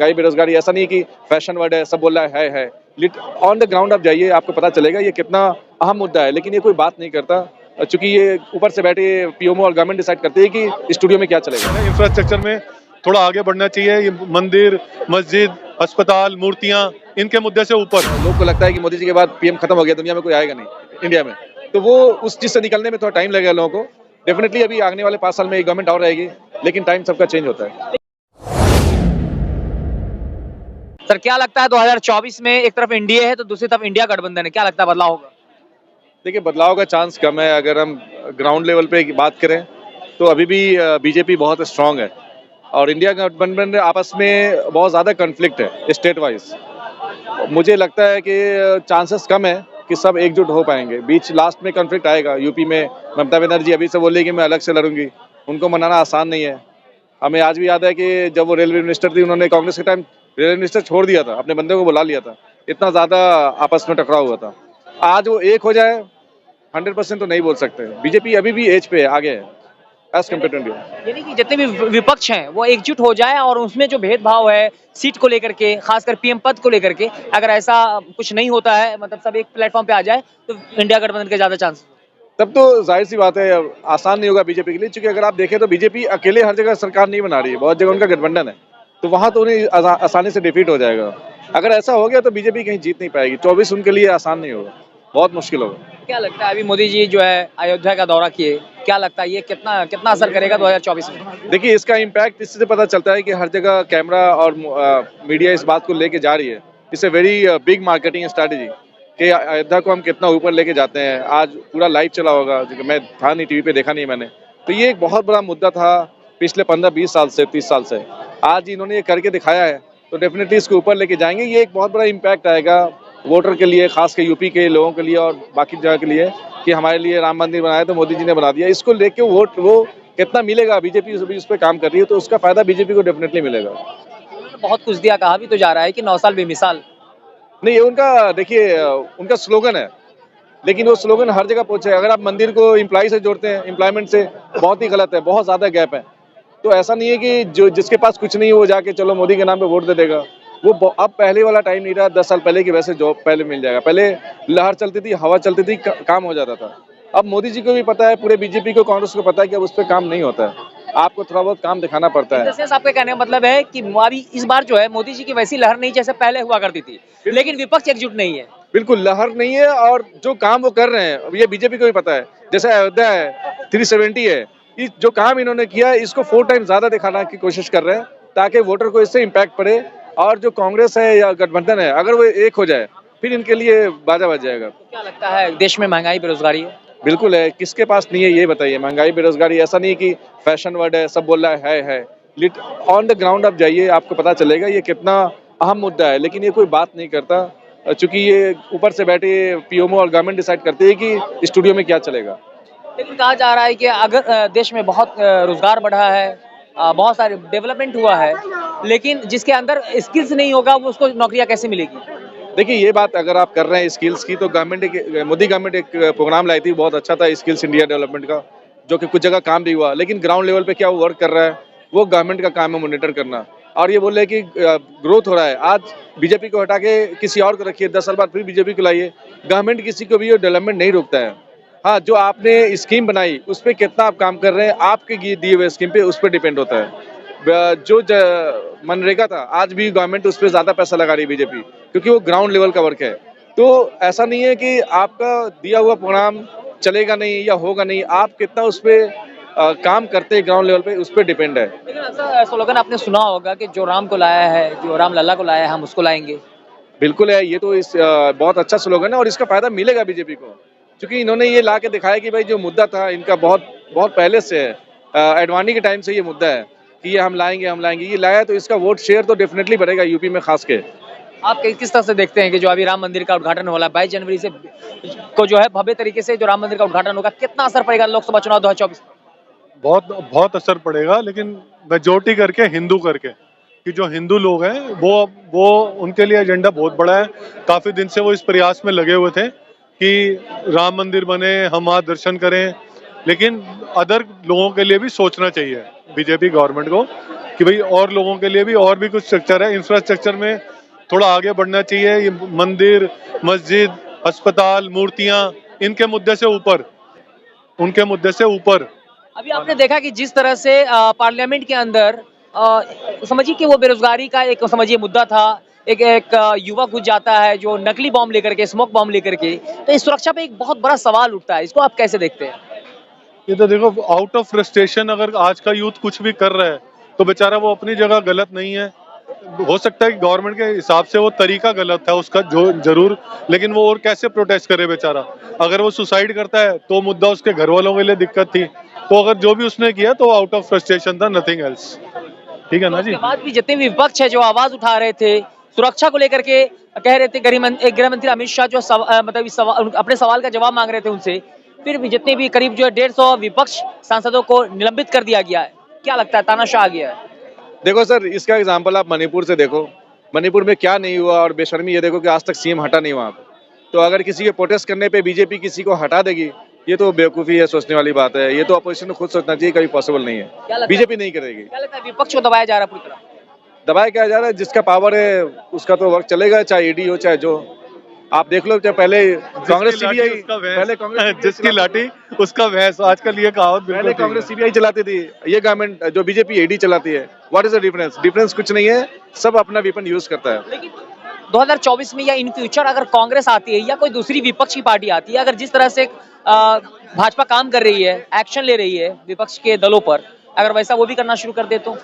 महंगाई बेरोजगारी ऐसा नहीं है कि फैशन वर्ड है, सब बोल रहा है। ऑन द ग्राउंड आप जाइए, आपको पता चलेगा ये कितना अहम मुद्दा है, लेकिन ये कोई बात नहीं करता क्योंकि ये ऊपर से बैठे पीएमओ और गवर्नमेंट डिसाइड करती है कि स्टूडियो में क्या चलेगा। इंफ्रास्ट्रक्चर में थोड़ा आगे बढ़ना चाहिए। ये मंदिर, मस्जिद, अस्पताल, मूर्तियां, इनके मुद्दे से ऊपर। लोग को लगता है कि मोदी जी के बाद पीएम खत्म हो गया, दुनिया में कोई आएगा नहीं इंडिया में, तो वो उस चीज से निकलने में थोड़ा टाइम लगेगा लोगों को। डेफिनेटली अभी आने वाले 5 साल में गवर्नमेंट और रहेगी, लेकिन टाइम सबका चेंज होता है। सर क्या लगता है 2024 में एक तरफ एनडीए है तो दूसरी तरफ इंडिया गठबंधन है, क्या लगता है बदलाव होगा? देखिए, बदलाव का चांस कम है। अगर हम ग्राउंड लेवल पे बात करें तो अभी भी बीजेपी बहुत स्ट्रांग है और इंडिया गठबंधन आपस में बहुत ज़्यादा कॉन्फ्लिक्ट है स्टेट वाइज। मुझे लगता है कि चांसेस कम है कि सब एकजुट हो पाएंगे। बीच लास्ट में कॉन्फ्लिक्ट आएगा। यूपी में ममता बनर्जी अभी से बोली कि मैं अलग से लड़ूंगी, उनको मनाना आसान नहीं है। हमें आज भी याद है कि जब वो रेलवे मिनिस्टर थी, उन्होंने कांग्रेस के टाइम रेलवे मिनिस्टर छोड़ दिया था, अपने बंदे को बुला लिया था, इतना ज़्यादा आपस में टकराव हुआ था। आज वो एक हो जाए 100% तो नहीं बोल सकते। बीजेपी अभी भी एज पे आगे है एज कम्पेयर टू इंडिया। यानी कि जितने भी विपक्ष हैं वो एकजुट हो जाए और उसमें जो भेदभाव है सीट को लेकर के, खासकर पीएम पद को लेकर के, अगर ऐसा कुछ नहीं होता है, मतलब सब एक प्लेटफॉर्म पे आ जाए तो इंडिया गठबंधन के ज्यादा चांस। तब तो जाहिर सी बात है आसान नहीं होगा बीजेपी के लिए, क्योंकि अगर आप देखें तो बीजेपी अकेले हर जगह सरकार नहीं बना रही है, बहुत जगह उनका गठबंधन है, तो वहां तो उन्हें आसानी से डिफीट हो जाएगा। अगर ऐसा हो गया तो बीजेपी कहीं जीत नहीं पाएगी। 24 उनके लिए आसान नहीं होगा, बहुत मुश्किल होगा। क्या लगता है अभी मोदी जी जो है अयोध्या का दौरा किए, क्या लगता है ये कितना कितना असर करेगा 2024 में? देखिए, इसका इम्पैक्ट इससे पता चलता है कि हर जगह कैमरा और मीडिया इस बात को लेके जा रही है। It's a very big marketing strategy कि अयोध्या को हम कितना ऊपर लेके जाते हैं। आज पूरा लाइव चला होगा, जो कि मैं था नहीं, टीवी पे देखा नहीं मैंने, तो ये एक बहुत बड़ा मुद्दा था पिछले 15-20 साल से, 30 साल से। आज इन्होंने ये करके दिखाया है, तो डेफिनेटली इसको ऊपर लेके जाएंगे। ये एक बहुत बड़ा इम्पैक्ट आएगा वोटर के लिए, खास के यूपी के लोगों के लिए और बाकी जगह के लिए, कि हमारे लिए राम मंदिर बनाया तो मोदी जी ने बना दिया। इसको लेके वोट वो कितना मिलेगा, बीजेपी उस पर काम कर रही है, तो उसका फायदा बीजेपी को डेफिनेटली मिलेगा। बहुत कुछ दिया, कहा भी तो जा रहा है कि 9 साल बेमिसाल। नहीं, ये उनका देखिए उनका स्लोगन है, लेकिन वो स्लोगन हर जगह पहुंचे। अगर आप मंदिर को एम्प्लॉय से जोड़ते हैं, एम्प्लॉयमेंट से, बहुत ही गलत है, बहुत ज्यादा गैप है। तो ऐसा नहीं है कि जो जिसके पास कुछ नहीं है वो जाके चलो मोदी के नाम पे वोट दे देगा। वो अब पहले वाला टाइम नहीं रहा 10 साल पहले की, वैसे जॉब पहले मिल जाएगा। पहले लहर चलती थी, हवा चलती थी, काम हो जाता था। अब मोदी जी को भी पता है, पूरे बीजेपी को, कांग्रेस को पता है कि अब उस पर काम नहीं होता है, आपको थोड़ा बहुत काम दिखाना पड़ता है। जैसे आपके कहने का मतलब है कि अभी इस बार जो है मोदी जी की वैसी लहर नहीं जैसे पहले हुआ करती थी, लेकिन विपक्ष एकजुट नहीं है। बिल्कुल लहर नहीं है, और जो काम वो कर रहे हैं अब ये बीजेपी को भी पता है। जैसे अयोध्या है, 370 है, इस जो काम इन्होंने किया है इसको 4 टाइम ज्यादा दिखाने की कोशिश कर रहे हैं, ताकि वोटर को इससे इम्पैक्ट पड़े। और जो कांग्रेस है या गठबंधन है, अगर वो एक हो जाए फिर इनके लिए बाजा बज जाएगा। तो क्या लगता है देश में महंगाई बेरोजगारी है? बिल्कुल है, किसके पास नहीं है ये बताइए। महंगाई बेरोजगारी ऐसा नहीं है कि फैशन वर्ड है, सब बोल रहा है। ऑन द ग्राउंड आप जाइए, आपको पता चलेगा ये कितना अहम मुद्दा है, लेकिन ये कोई बात नहीं करता क्योंकि ये ऊपर से बैठे पीएमओ और गवर्नमेंट डिसाइड करते हैं कि स्टूडियो में क्या चलेगा। लेकिन कहा जा रहा है कि अगर देश में बहुत रोजगार बढ़ा है, बहुत सारे डेवलपमेंट हुआ है, लेकिन जिसके अंदर स्किल्स नहीं होगा वो उसको नौकरियां कैसे मिलेगी? देखिए, ये बात अगर आप कर रहे हैं स्किल्स की, तो मोदी गवर्नमेंट एक प्रोग्राम लाई थी, बहुत अच्छा था, स्किल्स इंडिया डेवलपमेंट का, जो कि कुछ जगह काम भी हुआ। लेकिन ग्राउंड लेवल पे क्या वो वर्क कर रहा है, वो गवर्नमेंट का काम है मॉनिटर करना। और ये बोल रहे हैं कि ग्रोथ हो रहा है। आज बीजेपी को हटा के किसी और को रखिए, 10 साल बाद फिर बीजेपी को लाइए, गवर्नमेंट किसी को भी डेवलपमेंट नहीं रोकता है। हाँ, जो आपने स्कीम बनाई उस पर कितना आप काम कर रहे हैं, आपके दिए हुए स्कीम पे उस पर डिपेंड होता है। जो मनरेगा था, आज भी गवर्नमेंट उस पर ज्यादा पैसा लगा रही है बीजेपी, क्योंकि वो ग्राउंड लेवल का वर्क है। तो ऐसा नहीं है कि आपका दिया हुआ प्रोग्राम चलेगा नहीं या होगा नहीं, आप कितना उस पर काम करते हैं ग्राउंड लेवल पे, उस पर डिपेंड है। लेकिन ऐसा स्लोगन आपने सुना होगा कि जो राम को लाया है, जो राम लल्ला को लाया है, हम उसको लाएंगे। बिल्कुल है, ये तो इस बहुत अच्छा स्लोगन है और इसका फायदा मिलेगा बीजेपी को, क्योंकि इन्होंने ये ला के दिखाया कि भाई जो मुद्दा था इनका बहुत बहुत पहले से है, एडवाणी के टाइम से ये मुद्दा है कि ये हम लाएंगे। ये लाया तो इसका वोट शेयर तो डेफिनेटली बढ़ेगा यूपी में खास के। आप किस तरह से देखते हैं कि जो अभी राम मंदिर का उद्घाटन हो रहा है 22 जनवरी से को जो है भव्य तरीके से जो राम मंदिर का उद्घाटन होगा, कितना असर पड़ेगा लोकसभा चुनाव 2024? बहुत बहुत असर पड़ेगा, लेकिन मेजोरिटी करके हिंदू करके, कि जो हिंदू लोग हैं वो उनके लिए एजेंडा बहुत बड़ा है। काफी दिन से वो इस प्रयास में लगे हुए थे कि राम मंदिर बने, हम वहाँ दर्शन करें। लेकिन अदर लोगों के लिए भी सोचना चाहिए बीजेपी गवर्नमेंट को कि भाई और लोगों के लिए भी और भी कुछ स्ट्रक्चर है, इंफ्रास्ट्रक्चर में थोड़ा आगे बढ़ना चाहिए। ये मंदिर, मस्जिद, अस्पताल, मूर्तियां, इनके मुद्दे से ऊपर, उनके मुद्दे से ऊपर। अभी आपने देखा कि जिस तरह से पार्लियामेंट के अंदर समझिए कि वो बेरोजगारी का एक समझिए मुद्दा था, एक युवक घुस जाता है जो नकली बॉम्ब लेकर के, स्मोक बॉम्ब लेकर के, तो इस सुरक्षा पे एक बहुत बड़ा सवाल उठता है। इसको आप कैसे देखते हैं? ये तो देखो, आउट ऑफ फ्रस्ट्रेशन अगर आज का यूथ कुछ भी कर रहा है तो बेचारा वो अपनी जगह गलत नहीं है। हो सकता है कि गवर्नमेंट के हिसाब से वो तरीका गलत था उसका, जो जरूर, लेकिन वो और कैसे प्रोटेस्ट करे बेचारा। अगर वो सुसाइड करता है तो मुद्दा उसके घर वालों के लिए दिक्कत थी, तो अगर जो भी उसने किया तो आउट ऑफ फ्रस्ट्रेशन था, नथिंग एल्स। ठीक है ना जी। उसके बाद भी जितने भी विपक्ष है जो आवाज उठा रहे थे सुरक्षा को लेकर के, कह रहे थे गृह मंत्री अमित शाह जो मतलब अपने सवाल का जवाब मांग रहे थे उनसे, फिर भी जितने भी करीब जो 150 विपक्ष सांसदों को निलंबित कर दिया गया है। क्या लगता है, तानाशाह आ गया है? देखो सर, इसका एग्जाम्पल आप मणिपुर से देखो। मणिपुर में क्या नहीं हुआ, और बेशर्मी ये देखो कि आज तक सीएम हटा नहीं वहाँ पे। तो अगर किसी के प्रोटेस्ट करने पे बीजेपी किसी को हटा देगी, ये तो बेवकूफ़ी है, सोचने वाली बात है। ये तो अपोजिशन को खुद सोचना चाहिए, कभी पॉसिबल नहीं है, बीजेपी नहीं करेगी। क्या लगता है विपक्ष को दबाया जा रहा है पूरी तरह? दबाया क्या जा रहा है? जिसका पावर है उसका तो वर्क चलेगा, चाहे ईडी हो चाहे जो। आप देख लो, चाहे पहले कांग्रेस सीबीआई, पहले कांग्रेस जिसकी लाठी उसका भैंस, आजकल ये कहावत पहले बिल्कुल ठीक कांग्रेस सीबीआई चलाती थी, ये गवर्नमेंट जो बीजेपी ईडी चलाती है। What is the difference? Difference कुछ नहीं है, सब अपना वेपन यूज करता है। लेकिन 2024 में या इन फ्यूचर अगर कांग्रेस आती है या कोई दूसरी विपक्ष की पार्टी आती है, अगर जिस तरह से भाजपा काम कर रही है, एक्शन ले रही है विपक्ष के दलों पर, अगर वैसा वो भी करना शुरू कर दे तो?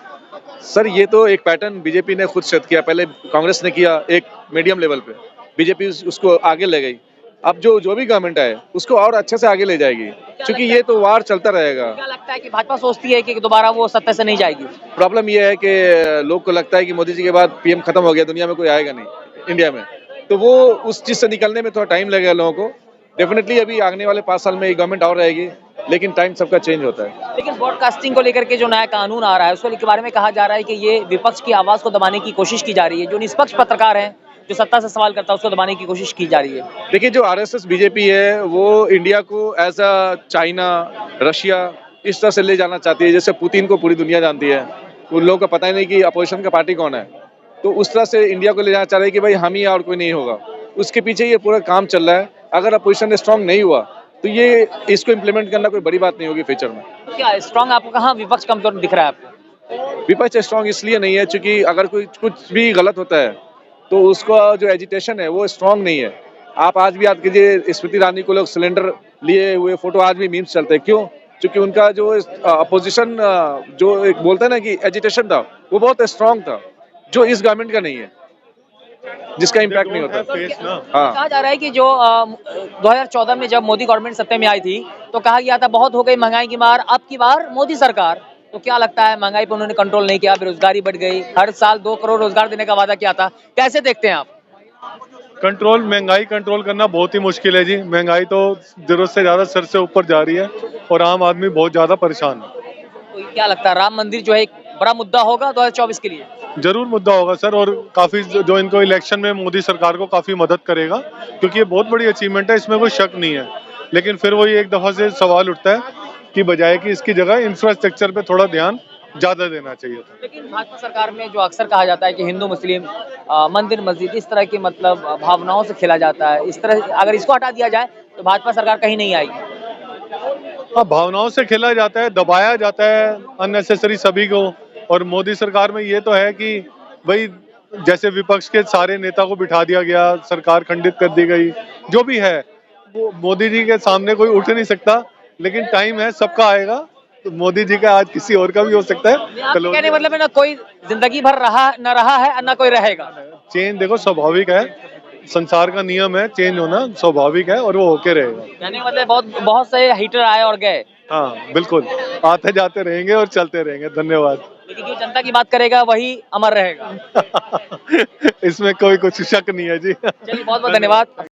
सर, ये तो एक पैटर्न बीजेपी ने खुद सेट किया। पहले कांग्रेस ने किया एक मीडियम लेवल पे, बीजेपी उसको आगे ले गई। अब जो भी गवर्नमेंट आए उसको और अच्छे से आगे ले जाएगी, क्योंकि ये तो वार चलता रहेगा। क्या लगता है कि भाजपा सोचती है कि दोबारा वो सत्ता से नहीं जाएगी? प्रॉब्लम ये है कि लोग को लगता है कि मोदी जी के बाद पीएम खत्म हो गया, दुनिया में कोई आएगा नहीं इंडिया में, तो वो उस चीज से निकलने में थोड़ा टाइम लगेगा लोगों को। डेफिनेटली अभी आने वाले 5 साल में गवर्नमेंट और रहेगी, लेकिन टाइम सबका चेंज होता है। लेकिन ब्रॉडकास्टिंग को लेकर के जो नया कानून आ रहा है उसको के बारे में कहा जा रहा है कि ये विपक्ष की आवाज को दबाने की कोशिश की जा रही है। जो निष्पक्ष पत्रकार है, जो सत्ता से सवाल करता है, उसको दबाने की कोशिश की जा रही है। देखिए, जो आरएसएस बीजेपी है वो इंडिया को एज अ चाइना, रशिया इस तरह से ले जाना चाहती है, जैसे पुतिन को पूरी दुनिया जानती है। उन लोगों को पता ही नहीं कि अपोजिशन का पार्टी कौन है, तो उस तरह से इंडिया को ले जाना चाह रही है कि भाई हम ही और कोई नहीं होगा। उसके पीछे ये पूरा काम चल रहा है। अगर अपोजिशन स्ट्रांग नहीं हुआ तो ये इसको इम्प्लीमेंट करना कोई बड़ी बात नहीं होगी फ्यूचर में। क्या स्ट्रांग आपको कहाँ विपक्ष कमजोर दिख रहा है आपको? विपक्ष स्ट्रांग इसलिए नहीं है क्योंकि अगर कोई कुछ भी गलत होता है तो उसका जो एजिटेशन है वो स्ट्रांग नहीं है। आप आज भी याद कीजिए, स्मृति ईरानी को लोग सिलेंडर लिए हुए फोटो आज भी मीम्स चलते हैं। क्यों? क्योंकि उनका जो अपोजिशन जो एक बोलते हैं ना कि एजिटेशन था, वो बहुत स्ट्रांग था, जो इस गवर्नमेंट का नहीं है, जिसका इम्पैक्ट नहीं होता। हाँ, कहा जा रहा है कि जो 2014 में जब मोदी गवर्नमेंट सत्ता में आई थी तो कहा गया था बहुत हो गई महंगाई की मार, अब की बार मोदी सरकार। तो क्या लगता है, महंगाई पर उन्होंने कंट्रोल नहीं किया, बेरोजगारी बढ़ गई, हर साल 2 करोड़ रोजगार देने का वादा किया था। कैसे देखते हैं आप? महंगाई कंट्रोल करना बहुत ही मुश्किल है जी। महंगाई तो जरूरत से ज्यादा सर से ऊपर जा रही है और आम आदमी बहुत ज्यादा परेशान है। तो क्या लगता है, राम मंदिर जो है एक बड़ा मुद्दा होगा 2024 के लिए? जरूर मुद्दा होगा सर, और काफी जो इनको इलेक्शन में मोदी सरकार को काफी मदद करेगा, क्योंकि ये बहुत बड़ी अचीवमेंट है, इसमें कोई शक नहीं है। लेकिन फिर वही एक दफा से सवाल उठता है कि बजाय कि इसकी जगह इंफ्रास्ट्रक्चर पे थोड़ा ध्यान ज्यादा देना चाहिए था। लेकिन भाजपा सरकार में जो अक्सर कहा जाता है कि हिंदू मुस्लिम मंदिर मस्जिद इस तरह की मतलब भावनाओं से खेला जाता है, इस तरह अगर इसको हटा दिया जाए तो भाजपा सरकार कहीं नहीं आएगी। हाँ, भावनाओं से खेला जाता है, दबाया जाता है अननेसेसरी सभी को। और मोदी सरकार में ये तो है कि भाई जैसे विपक्ष के सारे नेता को बिठा दिया गया, सरकार खंडित कर दी गई, जो भी है वो मोदी जी के सामने कोई उठ नहीं सकता। लेकिन टाइम है, सबका आएगा। तो मोदी जी का आज किसी और का भी हो सकता है। आपके कहने मतलब है ना, कोई जिंदगी भर रहा है ना कोई रहेगा। चेंज देखो स्वाभाविक है, संसार का नियम है, चेंज होना स्वाभाविक है और वो होके रहेगा। कहने का मतलब बहुत से हिटर आए और गए। हाँ बिल्कुल, आते जाते रहेंगे और चलते रहेंगे। धन्यवाद। लेकिन जो जनता की बात करेगा वही अमर रहेगा। इसमें कोई कुछ शक नहीं है जी। चलिए, बहुत बहुत धन्यवाद।